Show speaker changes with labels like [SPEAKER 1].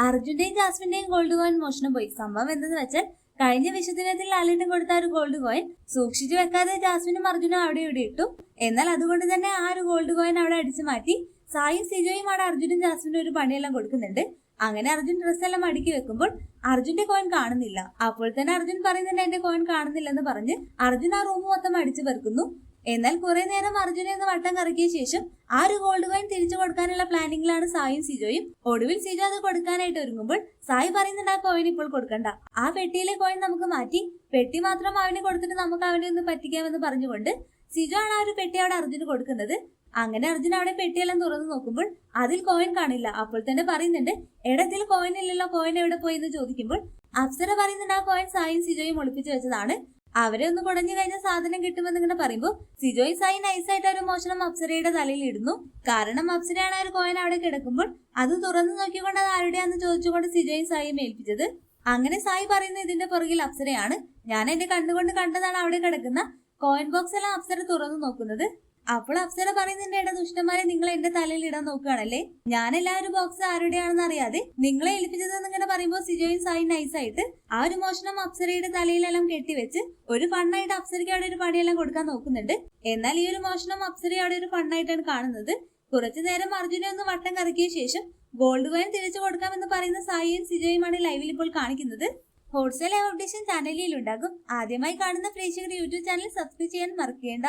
[SPEAKER 1] അർജുന്റെയും ജാസ്മിന്റെയും gold coin മോഷണം പോയി. സംഭവം എന്തെന്ന് വെച്ചാൽ കഴിഞ്ഞ വിഷുദിനത്തിൽ ലാലേട്ടൻ കൊടുത്ത ഒരു ഗോൾഡ് കോയിൻ സൂക്ഷിച്ചു വെക്കാതെ ജാസ്മിനും അർജുനും അവിടെ ഇവിടെ ഇട്ടു. എന്നാൽ അതുകൊണ്ട് തന്നെ ആ ഒരു ഗോൾഡ് കോയിൻ അവിടെ അടിച്ചു മാറ്റി സായും സിജോയും അവിടെ അർജുനും ജാസ്മിനും ഒരു പണിയെല്ലാം കൊടുക്കുന്നുണ്ട്. അങ്ങനെ അർജുൻ ഡ്രസ്സെല്ലാം അടുക്കി വെക്കുമ്പോൾ അർജുന്റെ കോയിൻ കാണുന്നില്ല. അപ്പോൾ തന്നെ അർജുൻ പറയുന്നുണ്ട് എന്റെ കോയിൻ കാണുന്നില്ലെന്ന് പറഞ്ഞ് അർജുൻ ആ റൂം മൊത്തം അടിച്ചു വെറുക്കുന്നു. എന്നാൽ കുറെ നേരം അർജുനെ ഒന്ന് വട്ടം കറക്കിയ ശേഷം ആ ഒരു ഗോൾഡ് കോയിൻ തിരിച്ചു കൊടുക്കാനുള്ള പ്ലാനിങ്ങിലാണ് സായും സിജോയും. ഒടുവിൽ സിജോ അത് കൊടുക്കാനായിട്ട് ഒരുങ്ങുമ്പോൾ സായി പറയുന്നുണ്ട് ആ കോയിൻ ഇപ്പോൾ കൊടുക്കണ്ട, ആ പെട്ടിയിലെ കോയിൻ നമുക്ക് മാറ്റി പെട്ടി മാത്രം അവന് കൊടുത്തിട്ട് നമുക്ക് അവനെ ഒന്ന് പറ്റിക്കാമെന്ന് പറഞ്ഞുകൊണ്ട് സിജോ ആണ് ആ ഒരു പെട്ടി അവിടെ അർജുന് കൊടുക്കുന്നത്. അങ്ങനെ അർജുൻ അവിടെ പെട്ടിയെല്ലാം തുറന്നു നോക്കുമ്പോൾ അതിൽ കോയിൻ കാണില്ല. അപ്പോൾ തന്നെ പറയുന്നുണ്ട് എടത്തിൽ കോയിൻ ഇല്ലല്ലോ, കോയിൻ എവിടെ പോയി എന്ന് ചോദിക്കുമ്പോൾ അപ്സര പറയുന്നുണ്ട് ആ കോയിൻ സായും സിജോയും ഒളിപ്പിച്ചു വെച്ചതാണ്, അവരെ ഒന്ന് കുടഞ്ഞു കഴിഞ്ഞ സാധനം കിട്ടുമെന്ന് ഇങ്ങനെ പറയുമ്പോൾ സിജോയും സായി നൈസായിട്ട് ഒരു മോഷണം അപ്സരയുടെ തലയിൽ ഇടുന്നു. കാരണം അപ്സരയാണ് ആ ഒരു കോയിൻ അവിടെ കിടക്കുമ്പോൾ അത് തുറന്നു നോക്കിക്കൊണ്ട് അത് ആരുടെയാന്ന് ചോദിച്ചുകൊണ്ട് സിജോയും സായിയും ഏൽപ്പിച്ചത്. അങ്ങനെ സായി പറയുന്നത് ഇതിന്റെ പുറകിൽ അപ്സരയാണ്, ഞാൻ എന്റെ കണ്ണുകൊണ്ട് കണ്ടതാണ് അവിടെ കിടക്കുന്ന കോയിൻ ബോക്സ് എല്ലാം അപ്സര തുറന്നു നോക്കുന്നത്. അപ്പോൾ അപ്സര പറയുന്നുണ്ട് എടാ ദുഷ്ടന്മാരെ, നിങ്ങൾ എന്റെ തലയിൽ ഇടാൻ നോക്കുകയാണല്ലേ, ഞാനെല്ലാ ഒരു ബോക്സ് ആരുടെയാണെന്ന് അറിയാതെ നിങ്ങളെ ഏൽപ്പിച്ചതെന്ന് ഇങ്ങനെ പറയുമ്പോൾ സിജോയും സായി നൈസായിട്ട് ആ ഒരു മോഷണം അപ്സരയുടെ തലയിലെല്ലാം കെട്ടിവെച്ച് ഒരു ഫണ്ണായിട്ട് അപ്സരയ്ക്ക് അവിടെ ഒരു പണിയെല്ലാം കൊടുക്കാൻ നോക്കുന്നുണ്ട്. എന്നാൽ ഈ ഒരു മോഷണം അപ്സരയെ അവിടെ ഒരു ഫണ്ണായിട്ടാണ് കാണുന്നത്. കുറച്ചു നേരം അർജുനെ ഒന്ന് വട്ടം കറക്കിയ ശേഷം ഗോൾഡ് കോയിൻ തിരിച്ചു കൊടുക്കാമെന്ന് പറയുന്ന സായിയും സിജോയുമാണ് ലൈവിൽ ഇപ്പോൾ കാണിക്കുന്നത്. ഹോട്ട്സെയിൽ അപ്ഡേഷൻ ചാനലിൽ ഉണ്ടാകും. ആദ്യമായി കാണുന്ന പ്രേക്ഷകർ യൂട്യൂബ് ചാനൽ സബ്സ്ക്രൈബ് ചെയ്യാൻ മറക്കേണ്ട.